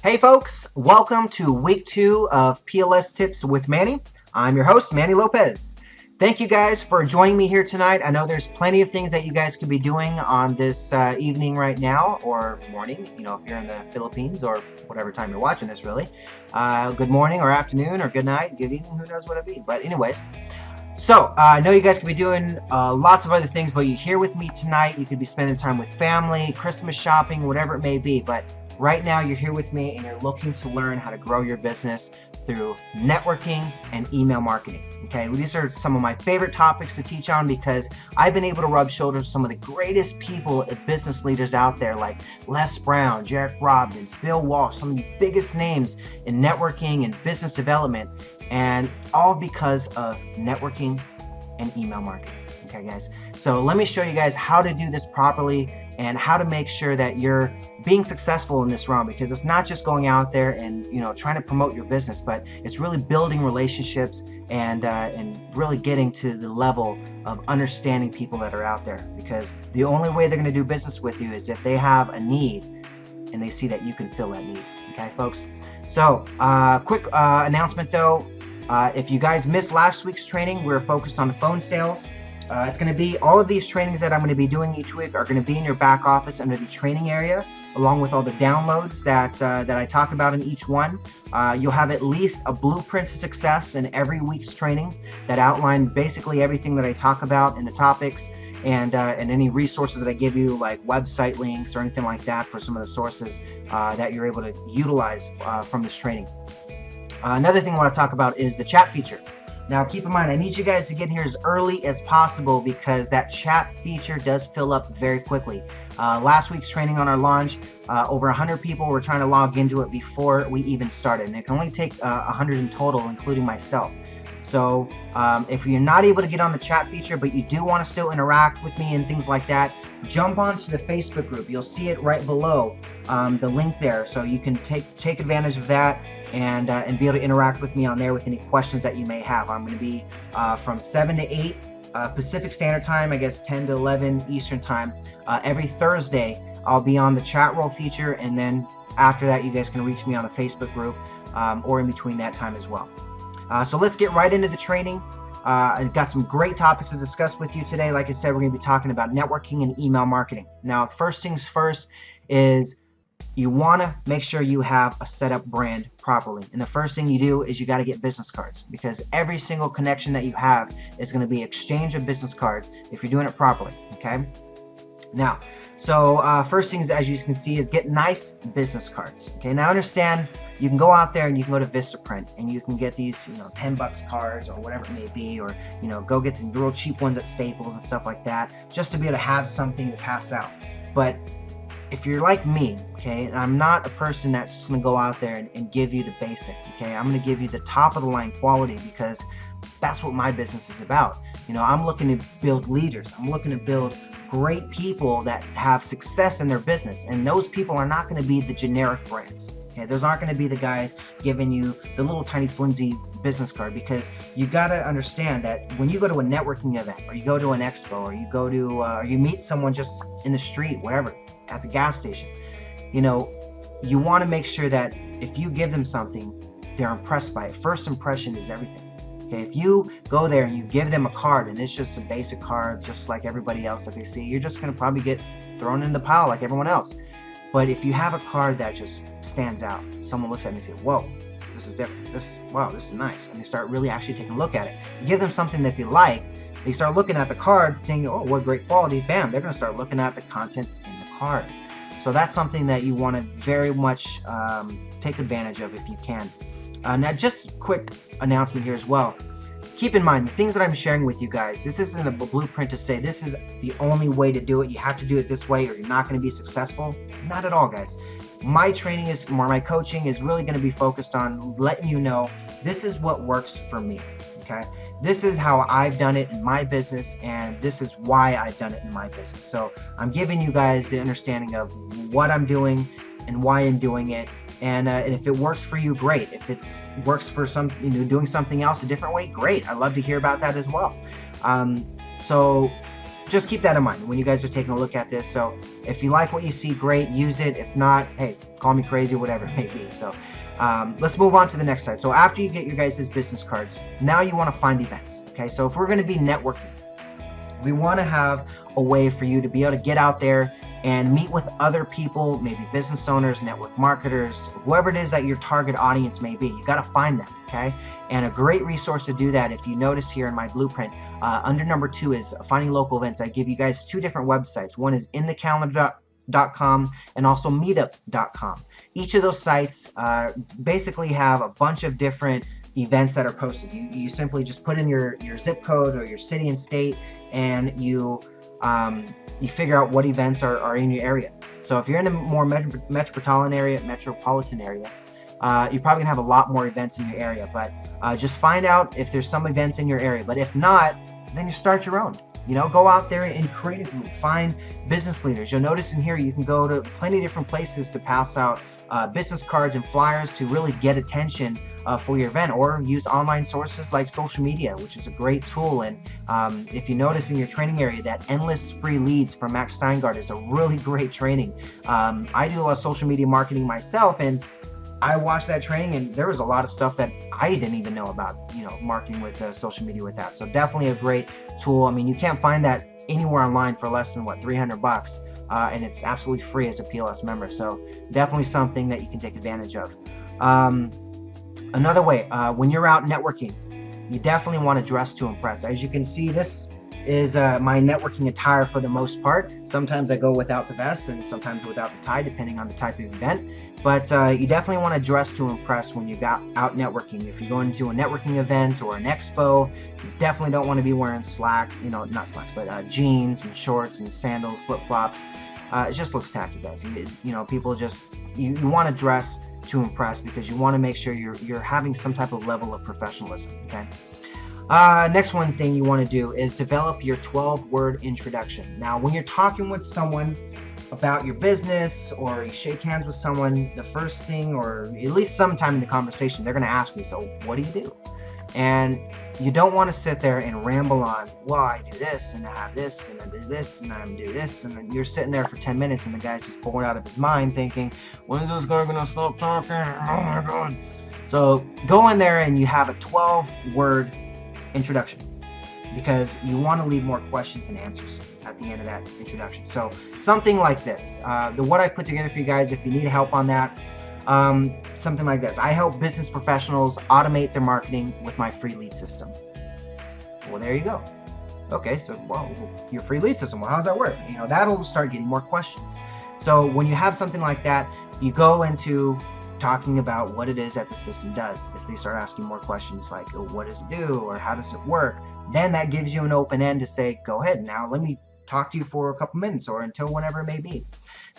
Hey folks, welcome to week 2 of PLS Tips with Manny. I'm your host, Manny Lopez. Thank you guys for joining me here tonight. I know there's plenty of things that you guys could be doing on this evening right now, or morning, you know, if you're in the Philippines or whatever time you're watching this really. Good morning or afternoon or good night, good evening, who knows what it'll be. But anyways, so I know you guys could be doing lots of other things, but you're here with me tonight. You could be spending time with family, Christmas shopping, whatever it may be. But right now you're here with me and you're looking to learn how to grow your business through networking and email marketing. Okay, well, these are some of my favorite topics to teach on because I've been able to rub shoulders with some of the greatest people and business leaders out there, like Les Brown, Jared Robbins, Bill Walsh, some of the biggest names in networking and business development, and all because of networking and email marketing. Okay guys, so let me show you guys how to do this properly and how to make sure that you're being successful in this realm, because it's not just going out there and trying to promote your business, but it's really building relationships and really getting to the level of understanding people that are out there, because the only way they're going to do business with you is if they have a need and they see that you can fill that need. Okay folks, so quick announcement though, if you guys missed last week's training, we're focused on the phone sales. It's going to be all of these trainings that I'm going to be doing each week are going to be in your back office under the training area, along with all the downloads that I talk about in each one. You'll have at least a blueprint to success in every week's training that outline basically everything that I talk about in the topics, and any resources that I give you, like website links or anything like that for some of the sources that you're able to utilize from this training. Another thing I want to talk about is the chat feature. Now keep in mind, I need you guys to get here as early as possible because that chat feature does fill up very quickly. Last week's training on our launch, over 100 people were trying to log into it before we even started, and it can only take 100 in total, including myself. So if you're not able to get on the chat feature, but you do want to still interact with me and things like that, jump onto the Facebook group. You'll see it right below the link there, so you can take advantage of that and be able to interact with me on there with any questions that you may have. I'm going to be from 7 to 8 Pacific Standard Time, I guess 10 to 11 Eastern Time. Every Thursday, I'll be on the chat roll feature, and then after that, you guys can reach me on the Facebook group or in between that time as well. So let's get right into the training. I've got some great topics to discuss with you today. Like I said, we're going to be talking about networking and email marketing. Now, first things first is you want to make sure you have a set up brand properly. And the first thing you do is you got to get business cards, because every single connection that you have is going to be exchange of business cards if you're doing it properly. Okay. Now, so first things, as you can see, is get nice business cards. Okay, now understand, you can go out there and you can go to Vistaprint and you can get these, $10 cards or whatever it may be, or go get the real cheap ones at Staples and stuff like that, just to be able to have something to pass out. But if you're like me, okay, and I'm not a person that's just gonna go out there and give you the basic, okay, I'm gonna give you the top of the line quality, because that's what my business is about. I'm looking to build leaders. I'm looking to build great people that have success in their business, and those people are not going to be the generic brands. Okay, those aren't going to be the guys giving you the little tiny flimsy business card, because you got to understand that when you go to a networking event, or you go to an expo, or you go to or you meet someone just in the street, wherever, at the gas station, you want to make sure that if you give them something, they're impressed by it. First impression is everything. Okay, if you go there and you give them a card and it's just a basic card, just like everybody else that they see, you're just going to probably get thrown in the pile like everyone else. But if you have a card that just stands out, someone looks at it and say, whoa, this is different. Wow, this is nice. And they start really actually taking a look at it. You give them something that they like, they start looking at the card saying, oh, what great quality, bam, they're going to start looking at the content in the card. So that's something that you want to very much take advantage of if you can. Now, just a quick announcement here as well. keep in mind, the things that I'm sharing with you guys, this isn't a blueprint to say this is the only way to do it. You have to do it this way or you're not going to be successful. Not at all, guys. My training is, or my coaching is really going to be focused on letting you know this is what works for me. Okay, this is how I've done it in my business, and this is why I've done it in my business. So I'm giving you guys the understanding of what I'm doing and why I'm doing it. And if it works for you, great. If it works for doing something else a different way, great. I'd love to hear about that as well. So just keep that in mind when you guys are taking a look at this. So if you like what you see, great, use it. If not, hey, call me crazy, whatever it may be. So let's move on to the next slide. So after you get your guys' business cards, now you want to find events. Okay, so if we're going to be networking, we want to have a way for you to be able to get out there and meet with other people, maybe business owners, network marketers, whoever it is that your target audience may be. You got to find them, okay? And a great resource to do that, if you notice here in my blueprint, under number 2 is finding local events. I give you guys 2 different websites. One is inthecalendar.com and also meetup.com. Each of those sites basically have a bunch of different events that are posted. You simply just put in your zip code or your city and state, and you figure out what events are in your area. So if you're in a more metropolitan area, you're probably gonna have a lot more events in your area, but just find out if there's some events in your area. But if not, then you start your own. Go out there and create a group, find business leaders. You'll notice in here you can go to plenty of different places to pass out business cards and flyers to really get attention for your event, or use online sources like social media, which is a great tool. And if you notice in your training area, that endless free leads from Max Steingart is a really great training. I do a lot of social media marketing myself, and I watched that training, and there was a lot of stuff that I didn't even know about, marketing with social media with that. So definitely a great tool. I mean, you can't find that anywhere online for less than $300, and it's absolutely free as a PLS member. So definitely something that you can take advantage of. Another way, when you're out networking, you definitely want to dress to impress. As you can see, this is my networking attire for the most part. Sometimes I go without the vest and sometimes without the tie, depending on the type of event. But you definitely want to dress to impress when you got out networking. If you're going to a networking event or an expo, you definitely don't want to be wearing slacks, not slacks, but jeans and shorts and sandals, flip-flops. It just looks tacky, guys. People just, you want to dress to impress because you want to make sure you're having some type of level of professionalism, okay? Next one thing you want to do is develop your 12-word introduction. Now, when you're talking with someone about your business or you shake hands with someone, the first thing, or at least sometime in the conversation, they're going to ask you, so what do you do? And you don't want to sit there and ramble on, well, I do this, and I have this, and I do this, and I do this, and then you're sitting there for 10 minutes, and the guy's just bored out of his mind thinking, when is this guy going to stop talking? Oh my God. So go in there and you have a 12-word introduction, because you want to leave more questions and answers at the end of that introduction. So something like this, what I put together for you guys, if you need help on that, something like this. I help business professionals automate their marketing with my free lead system. Well, there you go. Okay, so your free lead system, well, how does that work? That'll start getting more questions. So when you have something like that, you go into talking about what it is that the system does. If they start asking more questions like, oh, what does it do, or how does it work, then that gives you an open end to say, go ahead, now let me talk to you for a couple minutes or until whenever it may be.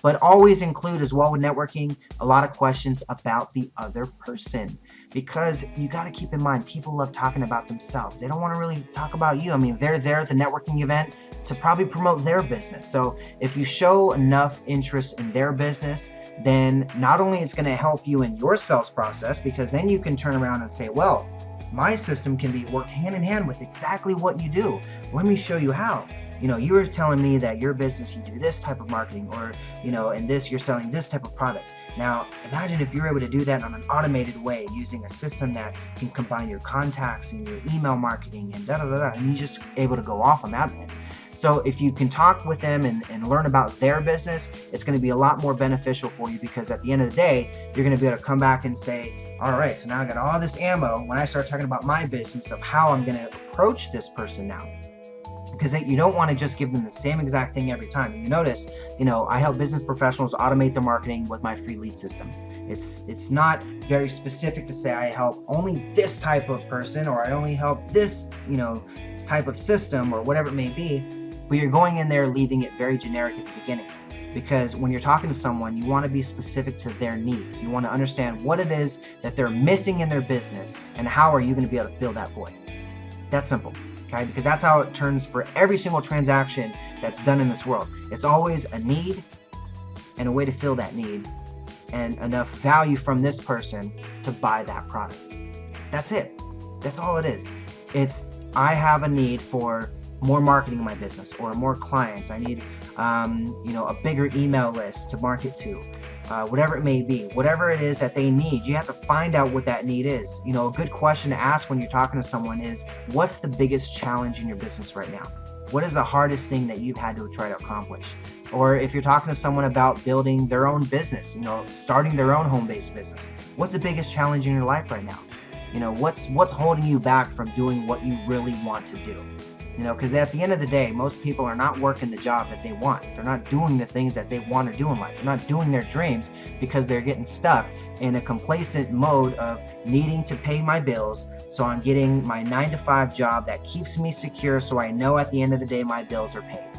But always include as well with networking a lot of questions about the other person, because you got to keep in mind, people love talking about themselves. They don't want to really talk about you. I mean, they're there at the networking event to probably promote their business. So if you show enough interest in their business, then not only it's going to help you in your sales process, because then you can turn around and say, well, my system can work hand in hand with exactly what you do. Let me show you how. You were telling me that your business, you do this type of marketing, or, in this, you're selling this type of product. Now, imagine if you're able to do that on an automated way using a system that can combine your contacts and your email marketing and and you're just able to go off on that end. So if you can talk with them and learn about their business, it's going to be a lot more beneficial for you, because at the end of the day, you're going to be able to come back and say, all right, so now I got all this ammo when I start talking about my business of how I'm going to approach this person now. because you don't want to just give them the same exact thing every time. And you notice, I help business professionals automate their marketing with my free lead system. It's not very specific to say I help only this type of person, or I only help this, type of system, or whatever it may be, but you're going in there leaving it very generic at the beginning. Because when you're talking to someone, you want to be specific to their needs. You want to understand what it is that they're missing in their business, and how are you going to be able to fill that void. That's simple, okay? Because that's how it turns for every single transaction that's done in this world. It's always a need and a way to fill that need, and enough value from this person to buy that product. That's it. That's all it is. It's, I have a need for more marketing in my business, or more clients. I need, a bigger email list to market to, whatever it may be. Whatever it is that they need, you have to find out what that need is. A good question to ask when you're talking to someone is, what's the biggest challenge in your business right now? What is the hardest thing that you've had to try to accomplish? Or if you're talking to someone about building their own business, starting their own home-based business, what's the biggest challenge in your life right now? What's holding you back from doing what you really want to do? Because at the end of the day, most people are not working the job that they want. They're not doing the things that they want to do in life. They're not doing their dreams because they're getting stuck in a complacent mode of needing to pay my bills. So I'm getting my 9-to-5 job that keeps me secure, so I know at the end of the day my bills are paid.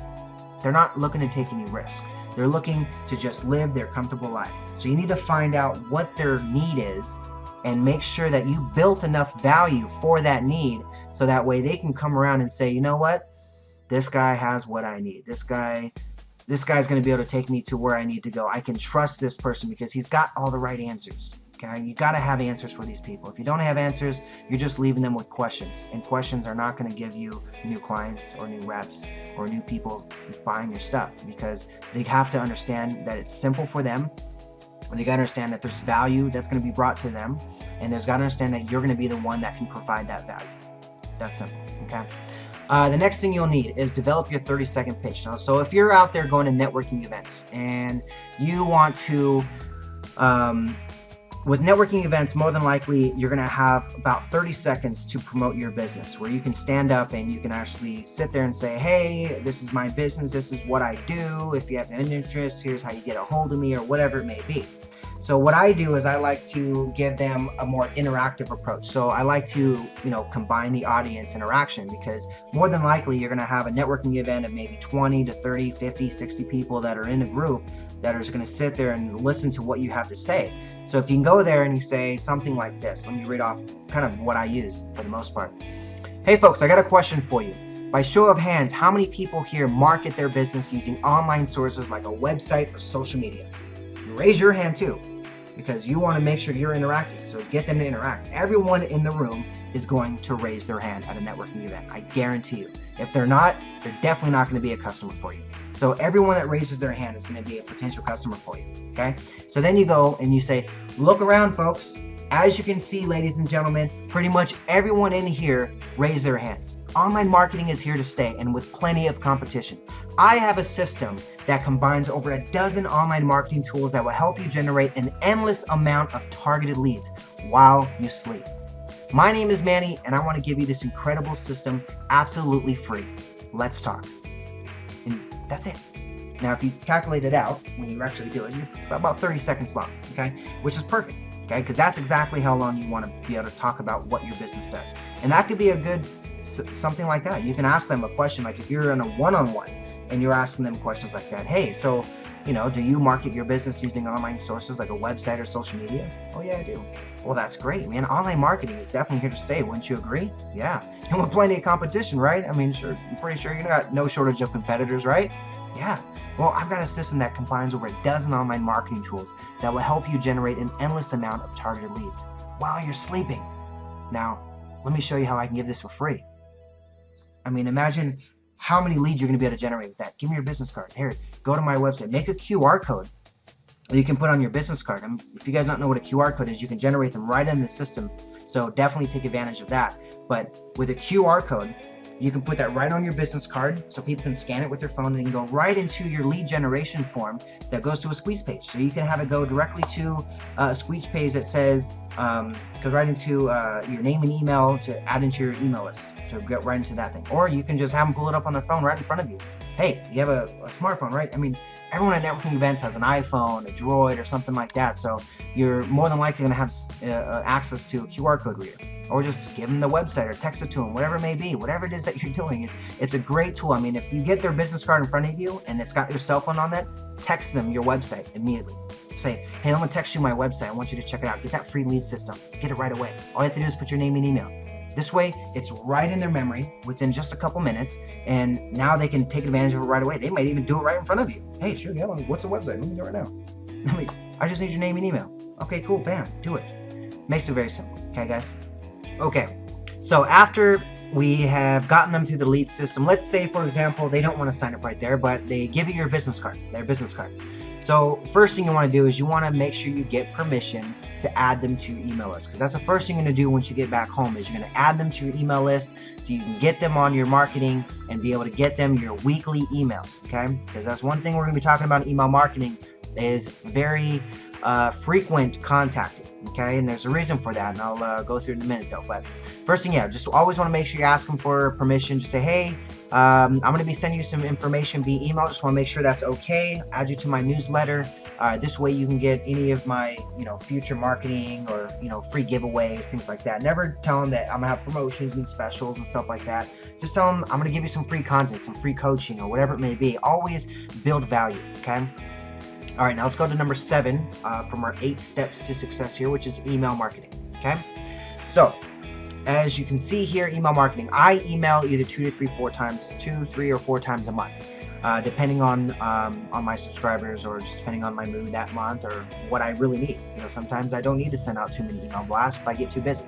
They're not looking to take any risk. They're looking to just live their comfortable life. So you need to find out what their need is and make sure that you built enough value for that need, so that way they can come around and say, you know what, this guy has what I need. This guy's going to be able to take me to where I need to go. I can trust this person because he's got all the right answers. Okay, you got to have answers for these people. If you don't have answers, you're just leaving them with questions, and questions are not going to give you new clients or new reps or new people buying your stuff, because they have to understand that it's simple for them. They got to understand that there's value that's going to be brought to them, and there's got to understand that you're going to be the one that can provide that value. That's simple, okay? The next thing you'll need is develop your 30-second pitch. Now, so if you're out there going to networking events and you want to, with networking events, more than likely you're going to have about 30 seconds to promote your business, where you can stand up and you can actually sit there and say, hey, this is my business, this is what I do. If you have an interest, here's how you get a hold of me, or whatever it may be. So what I do is I like to give them a more interactive approach. So I like to, combine the audience interaction, because more than likely you're going to have a networking event of maybe 20 to 30, 50, 60 people that are in a group that are going to sit there and listen to what you have to say. So if you can go there and you say something like this, let me read off kind of what I use for the most part. Hey folks, I got a question for you. By show of hands, how many people here market their business using online sources like a website or social media? Raise your hand too, because you want to make sure you're interacting. So get them to interact. Everyone in the room is going to raise their hand at a networking event. I guarantee you. If they're not, they're definitely not going to be a customer for you. So everyone that raises their hand is going to be a potential customer for you. Okay? So then you go and you say, look around, folks. As you can see, ladies and gentlemen, pretty much everyone in here raised their hands. Online marketing is here to stay, and with plenty of competition. I have a system that combines over a dozen online marketing tools that will help you generate an endless amount of targeted leads while you sleep. My name is Manny, and I want to give you this incredible system absolutely free. Let's talk. And that's it. Now, if you calculate it out, when you actually do it, you're about 30 seconds long, okay? Which is perfect, okay? Because that's exactly how long you want to be able to talk about what your business does. And that could be a good, something like that. You can ask them a question, like if you're in a one-on-one, and you're asking them questions like that. Hey, so, do you market your business using online sources like a website or social media? Oh yeah, I do. Well, that's great, man. Online marketing is definitely here to stay. Wouldn't you agree? Yeah. And with plenty of competition, right? I mean, sure, I'm pretty sure you got no shortage of competitors, right? Yeah. Well, I've got a system that combines over a dozen online marketing tools that will help you generate an endless amount of targeted leads while you're sleeping. Now, let me show you how I can give this for free. I mean, imagine how many leads you're going to be able to generate with that. Give me your business card. Here, go to my website. Make a QR code that you can put on your business card. If you guys don't know what a QR code is, you can generate them right in the system. So definitely take advantage of that. But with a QR code, You can put that right on your business card so people can scan it with their phone and then go right into your lead generation form that goes to a squeeze page. So you can have it go directly to a squeeze page that says, goes right into your name and email to add into your email list, to get right into that thing. Or you can just have them pull it up on their phone right in front of you. Hey, you have a smartphone, right? I mean, everyone at networking events has an iPhone, a Droid, or something like that. So you're more than likely going to have access to a QR code reader. Or just give them the website or text it to them, whatever it may be, whatever it is that you're doing. It's a great tool. I mean, if you get their business card in front of you and it's got your cell phone on it, text them your website immediately. Say, hey, I'm going to text you my website. I want you to check it out. Get that free lead system. Get it right away. All you have to do is put your name and email. This way, it's right in their memory within just a couple minutes, and now they can take advantage of it right away. They might even do it right in front of you. Hey, sure, yeah, what's the website? Let me do it right now. I just need your name and email. Okay, cool, bam, do it. Makes it very simple, okay, guys? Okay, so after we have gotten them through the lead system, let's say, for example, they don't want to sign up right there, but they give you your business card, their business card. So first thing you want to do is you want to make sure you get permission to add them to your email list, because that's the first thing you're going to do once you get back home is you're going to add them to your email list so you can get them on your marketing and be able to get them your weekly emails, okay? Because that's one thing we're going to be talking about in email marketing is very frequent contacting, okay? And there's a reason for that, and I'll go through it in a minute though. But first thing, yeah, just always want to make sure you ask them for permission. Just say, hey, I'm going to be sending you some information via email. Just want to make sure that's okay. Add you to my newsletter. This way you can get any of my, future marketing or, free giveaways, things like that. Never tell them that I'm going to have promotions and specials and stuff like that. Just tell them I'm going to give you some free content, some free coaching or whatever it may be. Always build value, okay? All right, now let's go to number 7 from our 8 steps to success here, which is email marketing, okay? So, as you can see here, email marketing. I email either 2 to 3 or 4 times a month, depending on my subscribers or just depending on my mood that month or what I really need. Sometimes I don't need to send out too many email blasts if I get too busy.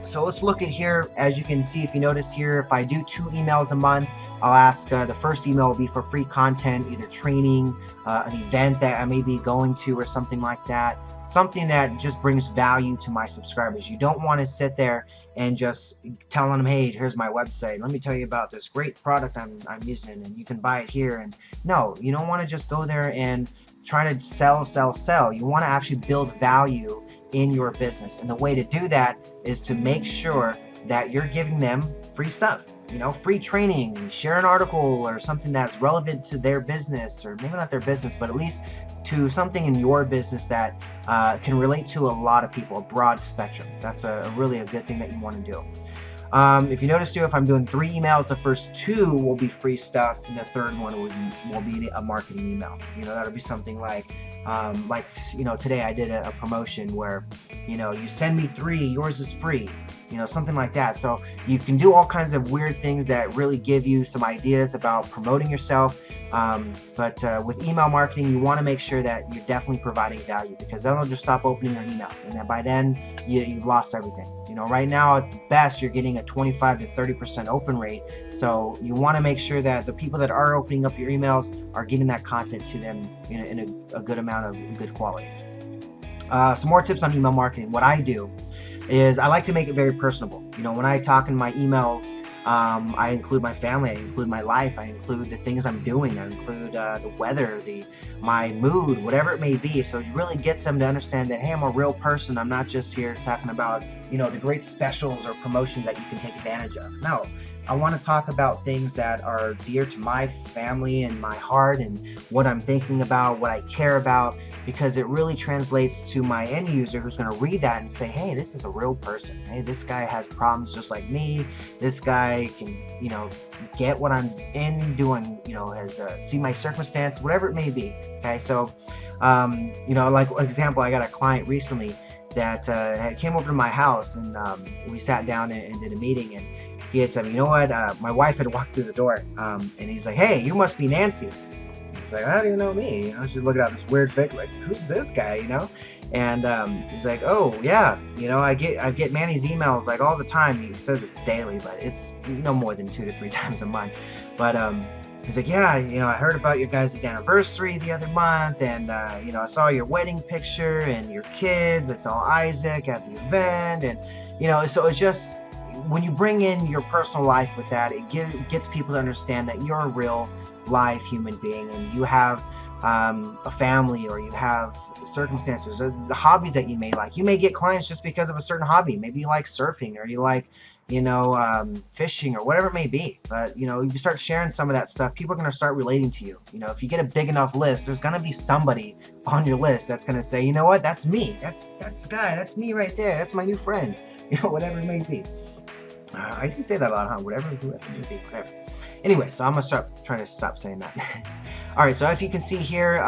So let's look at here. As you can see, if you notice here, if I do 2 emails a month, I'll ask, the first email will be for free content, either training, an event that I may be going to or something like that. Something that just brings value to my subscribers. You don't want to sit there and just telling them, hey, here's my website. Let me tell you about this great product I'm using and you can buy it here. And no, you don't want to just go there and try to sell. You want to actually build value in your business. And the way to do that is to make sure that you're giving them free stuff. Free training, share an article or something that's relevant to their business, or maybe not their business, but at least to something in your business that can relate to a lot of people, a broad spectrum. That's really a good thing that you want to do. If you notice too, if I'm doing 3 emails, the first 2 will be free stuff, and the third one will be a marketing email. That'll be something like today I did a promotion where, you send me 3, yours is free, something like that. So you can do all kinds of weird things that really give you some ideas about promoting yourself. But with email marketing, you want to make sure that you're definitely providing value, because then they'll just stop opening your emails, and then by then you've lost everything. Right now at best you're getting a 25 to 30% open rate. So you want to make sure that the people that are opening up your emails are getting that content to them in a good amount of good quality. Some more tips on email marketing. What I do is I like to make it very personable. When I talk in my emails, I include my family, I include my life, I include the things I'm doing, I include the weather, my mood, whatever it may be. So it really gets them to understand that, hey, I'm a real person. I'm not just here talking about, the great specials or promotions that you can take advantage of. No, I want to talk about things that are dear to my family and my heart and what I'm thinking about, what I care about, because it really translates to my end user who's going to read that and say, hey, this is a real person. Hey, this guy has problems just like me. This guy can, get what I'm doing, see my circumstance, whatever it may be. Okay, so, like example, I got a client recently that came over to my house, and we sat down and did a meeting, and he had said, my wife had walked through the door, and he's like, hey, you must be Nancy. He's like, how do you know me? She's looking at this weird figure, like, who's this guy, And he's like, oh yeah, I get Manny's emails like all the time. He says it's daily, but it's no more than 2 to 3 times a month. But he's like, yeah, I heard about your guys' anniversary the other month, and I saw your wedding picture and your kids. I saw Isaac at the event, and so it's just, when you bring in your personal life with that, it gets people to understand that you're a real live human being, and you have a family, or you have circumstances, or the hobbies that you may like. You may get clients just because of a certain hobby. Maybe you like surfing, or you like, fishing, or whatever it may be. But, if you start sharing some of that stuff, people are going to start relating to you. If you get a big enough list, there's going to be somebody on your list that's going to say, you know what, that's me. That's the guy. That's me right there. That's my new friend. Whatever it may be. I do say that a lot, huh? Whatever it may be, whatever. Anyway, so I'm going to trying to stop saying that. All right, so if you can see here,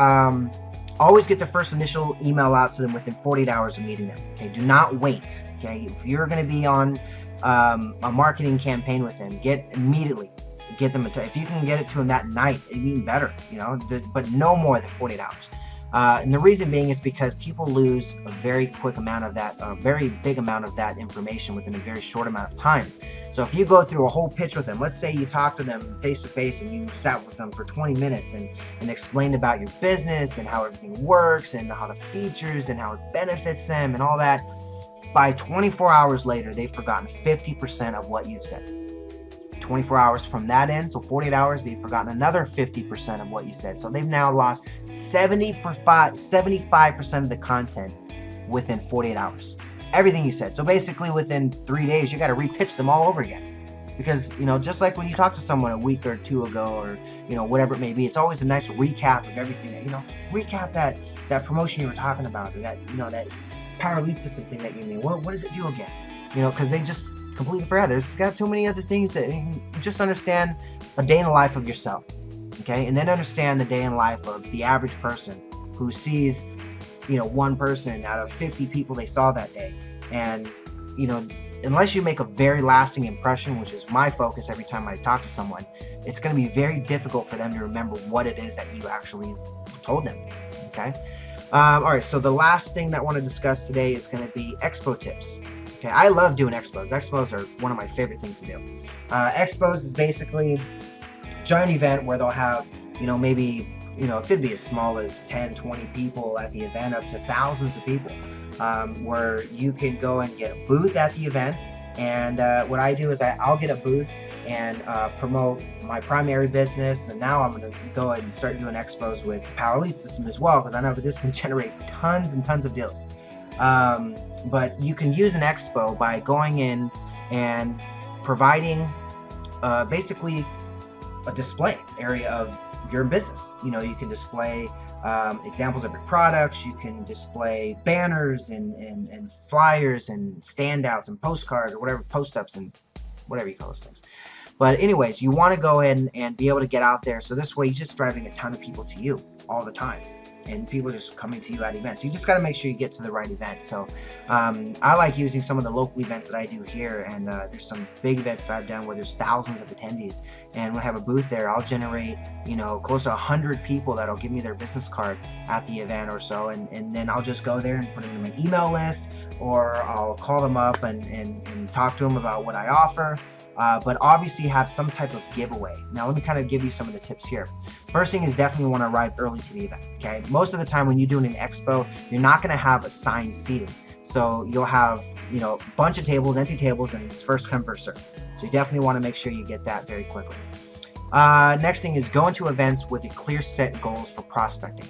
always get the first initial email out to them within 48 hours of meeting them. Okay, do not wait. Okay, if you're going to be on a marketing campaign with them, immediately get them if you can get it to them that night, even better. But no more than 48 hours. And the reason being is because people lose a very quick amount of that, a very big amount of that information within a very short amount of time. So if you go through a whole pitch with them, let's say you talk to them face to face and you sat with them for 20 minutes and explained about your business and how everything works and how the features and how it benefits them and all that, by 24 hours later, they've forgotten 50% of what you've said. 24 hours from that end, so 48 hours, they've forgotten another 50% of what you said. So they've now lost 75% of the content within 48 hours. Everything you said. So basically within 3 days, you got to repitch them all over again. Because, just like when you talk to someone a week or two ago, or, whatever it may be, it's always a nice recap of everything. Recap that promotion you were talking about, or that power lead system thing that you made. What does it do again? Because they just completely forgot. There's got too many other things that you just understand a day in the life of yourself. Okay. And then understand the day in the life of the average person who sees, one person out of 50 people they saw that day. And, unless you make a very lasting impression, which is my focus every time I talk to someone, it's going to be very difficult for them to remember what it is that you actually told them. Okay. All right. So the last thing that I want to discuss today is going to be Expo tips. Okay. I love doing Expos. Expos are one of my favorite things to do. Expos is basically a giant event where they'll have, maybe, it could be as small as 10, 20 people at the event, up to thousands of people, where you can go and get a booth at the event. And what I do is I'll get a booth and promote my primary business. And now I'm going to go ahead and start doing Expos with Power Lead System as well, because I know that this can generate tons and tons of deals. But you can use an Expo by going in and providing basically a display area of your business. You can display examples of your products. You can display banners and flyers and standouts and postcards, or whatever, post-ups and whatever you call those things. But anyways, you want to go ahead and be able to get out there. So this way, you're just driving a ton of people to you all the time. And people are just coming to you at events. You just got to make sure you get to the right event. So I like using some of the local events that I do here, and there's some big events that I've done where there's thousands of attendees. And when I have a booth there, I'll generate, close to 100 people that'll give me their business card at the event or so, and then I'll just go there and put them in my email list, or I'll call them up and talk to them about what I offer. But obviously have some type of giveaway. Now let me kind of give you some of the tips here. First thing is definitely want to arrive early to the event. Okay, most of the time when you're doing an expo, you're not going to have assigned seating. So you'll have, a bunch of tables, empty tables, and it's first come, first serve. So you definitely want to make sure you get that very quickly. Next thing is go into events with a clear set goals for prospecting.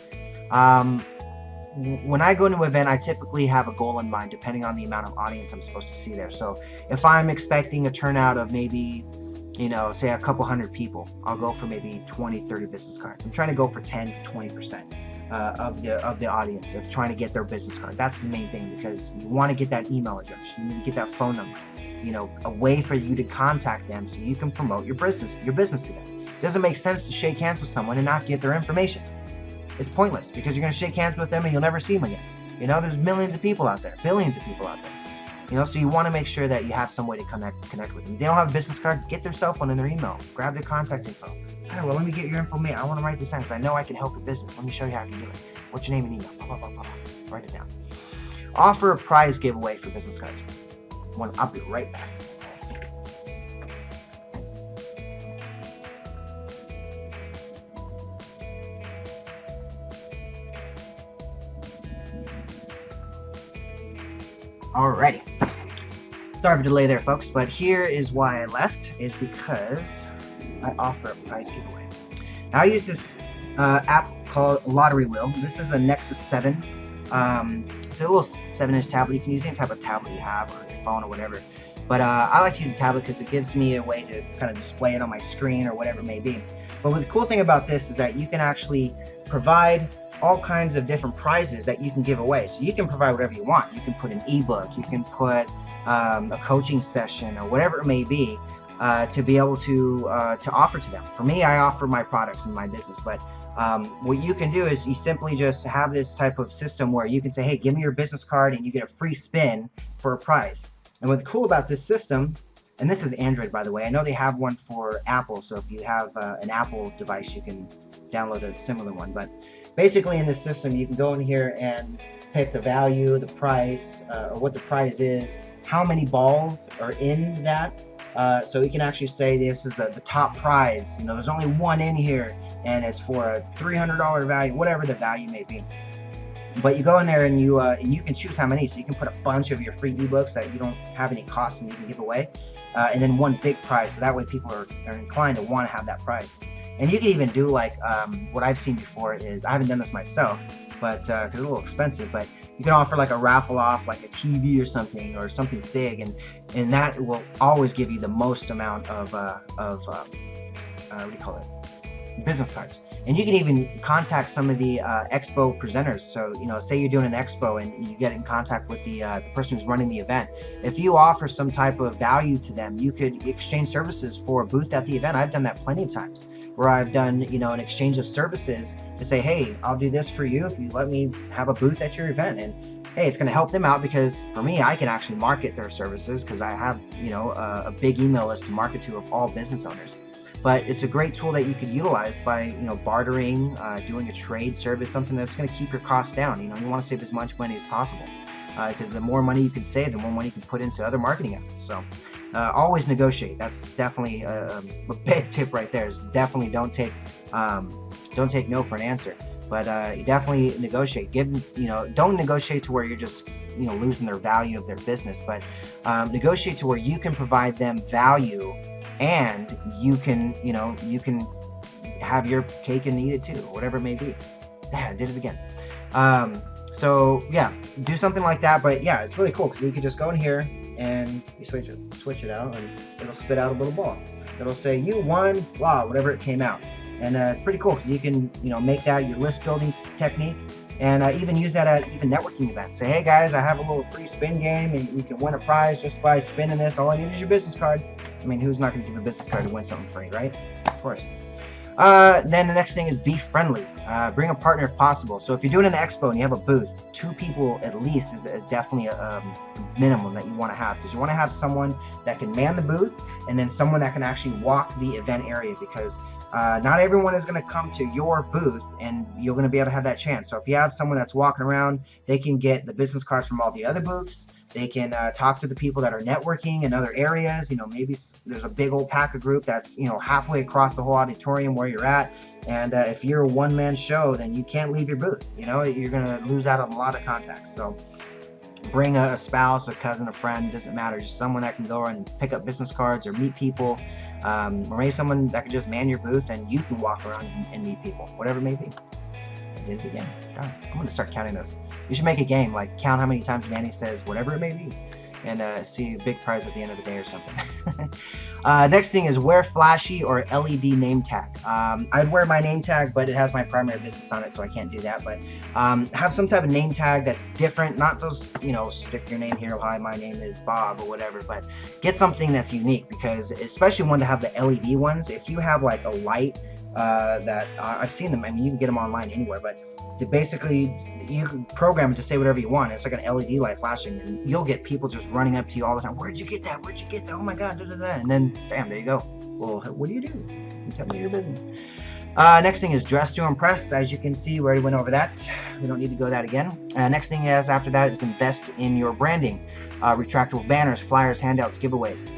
When I go to an event, I typically have a goal in mind depending on the amount of audience I'm supposed to see there. So if I'm expecting a turnout of maybe, say a couple hundred people, I'll go for maybe 20, 30 business cards. I'm trying to go for 10 to 20% of the audience, of trying to get their business card. That's the main thing, because you want to get that email address, you need to get that phone number, a way for you to contact them so you can promote your business to them. It doesn't make sense to shake hands with someone and not get their information. It's pointless, because you're going to shake hands with them and you'll never see them again. There's millions of people out there, billions of people out there. So you want to make sure that you have some way to connect with them. If they don't have a business card, get their cell phone and their email. Grab their contact info. All right, well, let me get your info, mate. I want to write this down because I know I can help your business. Let me show you how I can do it. What's your name and email? Blah, blah, blah, blah. Write it down. Offer a prize giveaway for business cards. I'll be right back. Alrighty. Sorry for the delay there, folks, but here is why I left, is because I offer a prize giveaway. Now, I use this app called Lottery Wheel. This is a Nexus 7. It's a little 7-inch tablet. You can use any type of tablet you have, or your phone or whatever. But I like to use a tablet because it gives me a way to kind of display it on my screen or whatever it may be. But the cool thing about this is that you can actually provide all kinds of different prizes that you can give away. So you can provide whatever you want. You can put an ebook, you can put a coaching session, or whatever it may be, to be able to offer to them. For me, I offer my products in my business, but what you can do is you simply just have this type of system where you can say, hey, give me your business card and you get a free spin for a prize. And what's cool about this system, and this is Android, by the way, I know they have one for Apple, so if you have an Apple device, you can download a similar one. But basically in this system, you can go in here and pick the value, the price, or what the prize is, how many balls are in that. So you can actually say this is the top prize. You know, there's only one in here, and it's for a $300 value, whatever the value may be. But you go in there and you can choose how many. So you can put a bunch of your free ebooks that you don't have any cost and you can give away, and then one big prize. So that way people are inclined to want to have that prize. And you can even do like what I've seen before is, I haven't done this myself, but because it's a little expensive, but you can offer like a raffle off like a TV or something big, and that will always give you the most amount of what do you call it, business cards. And you can even contact some of the Expo presenters. So, you know, say you're doing an Expo and you get in contact with the person who's running the event. If you offer some type of value to them, you could exchange services for a booth at the event. I've done that plenty of times, where I've done, you know, an exchange of services to say, hey, I'll do this for you if you let me have a booth at your event. And hey, it's going to help them out, because for me, I can actually market their services because I have, you know, a big email list to market to of all business owners. But it's a great tool that you could utilize by, you know, bartering, doing a trade service, something that's going to keep your costs down. You know, you want to save as much money as possible, because the more money you can save, the more money you can put into other marketing efforts. So always negotiate. That's definitely a big tip right there. Is definitely don't take no for an answer. But you definitely negotiate. Don't negotiate to where you're just, you know, losing their value of their business, but negotiate to where you can provide them value, and you can have your cake and eat it too, whatever it may be. Yeah, I did it again. So yeah, do something like that. But yeah, it's really cool because you can just go in here and you switch it out, and it'll spit out a little ball. It'll say you won, blah, whatever it came out. And it's pretty cool because you can, you know, make that your list building technique, and even use that at even networking events. Say, hey guys, I have a little free spin game, and you can win a prize just by spinning this. All I need is your business card. I mean, who's not going to give a business card to win something free, right? Of course. Then the next thing is be friendly. Bring a partner if possible. So if you're doing an expo and you have a booth, 2 people at least is definitely a minimum that you want to have, because you want to have someone that can man the booth, and then someone that can actually walk the event area, because not everyone is going to come to your booth and you're going to be able to have that chance. So if you have someone that's walking around, they can get the business cards from all the other booths. They can talk to the people that are networking in other areas. You know, maybe there's a big old packer group that's, you know, halfway across the whole auditorium where you're at. And if you're a one-man show, then you can't leave your booth. You know, you're going to lose out on a lot of contacts. So bring a spouse, a cousin, a friend, doesn't matter. Just someone that can go and pick up business cards or meet people. Or maybe someone that can just man your booth and you can walk around and meet people, whatever it may be. I did it again. God, I'm going to start counting those. You should make a game, like count how many times Manny says whatever it may be, and see a big prize at the end of the day or something. Next thing is wear flashy or LED name tag. I'd wear my name tag, but it has my primary business on it, so I can't do that. But have some type of name tag that's different, not those, you know, stick your name here, hi, my name is Bob or whatever, but get something that's unique, because especially one to have the LED ones, if you have like a light that I've seen them, I mean, you can get them online anywhere, but basically you can program it to say whatever you want. It's like an LED light flashing, and you'll get people just running up to you all the time. Where'd you get that? Where'd you get that? Oh my God, da, da, da. And then bam, there you go. Well, what do? You tell me your business. Next thing is dress to impress. As you can see, we already went over that. We don't need to go that again. Next thing is after that is invest in your branding. Retractable banners, flyers, handouts, giveaways.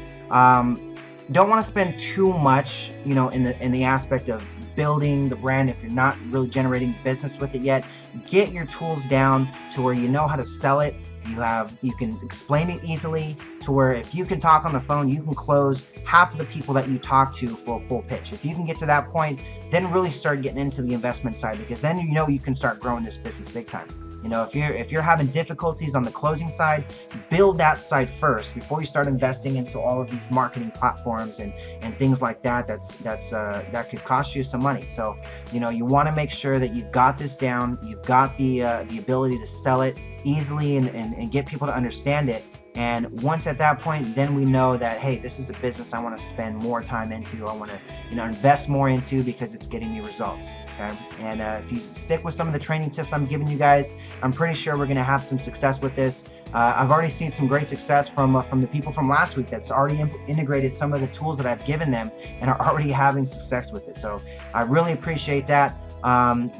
Don't want to spend too much, you know, in the aspect of building the brand if you're not really generating business with it yet. Get your tools down to where you know how to sell it, You can explain it easily to where if you can talk on the phone, you can close half of the people that you talk to for a full pitch. If you can get to that point, then really start getting into the investment side, because then you can start growing this business big time. If you're having difficulties on the closing side, build that side first before you start investing into all of these marketing platforms and things like that. That could cost you some money. So you want to make sure that you've got this down. You've got the ability to sell it easily and get people to understand it. And once at that point, then we know that, hey, this is a business I want to spend more time into. I want to, invest more into because it's getting me results. Okay. And if you stick with some of the training tips I'm giving you guys, I'm pretty sure we're going to have some success with this. I've already seen some great success from the people from last week that's already integrated some of the tools that I've given them and are already having success with it. So I really appreciate that.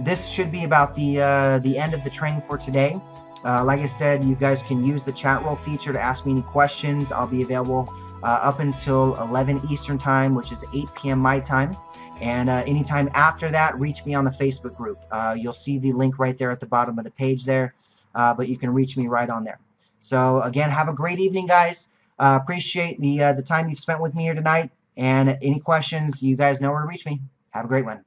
This should be about the end of the training for today. Like I said, you guys can use the chat roll feature to ask me any questions. I'll be available up until 11 Eastern time, which is 8 p.m. my time. And anytime after that, reach me on the Facebook group. You'll see the link right there at the bottom of the page there, but you can reach me right on there. So again, have a great evening, guys. Appreciate the time you've spent with me here tonight. And any questions, you guys know where to reach me. Have a great one.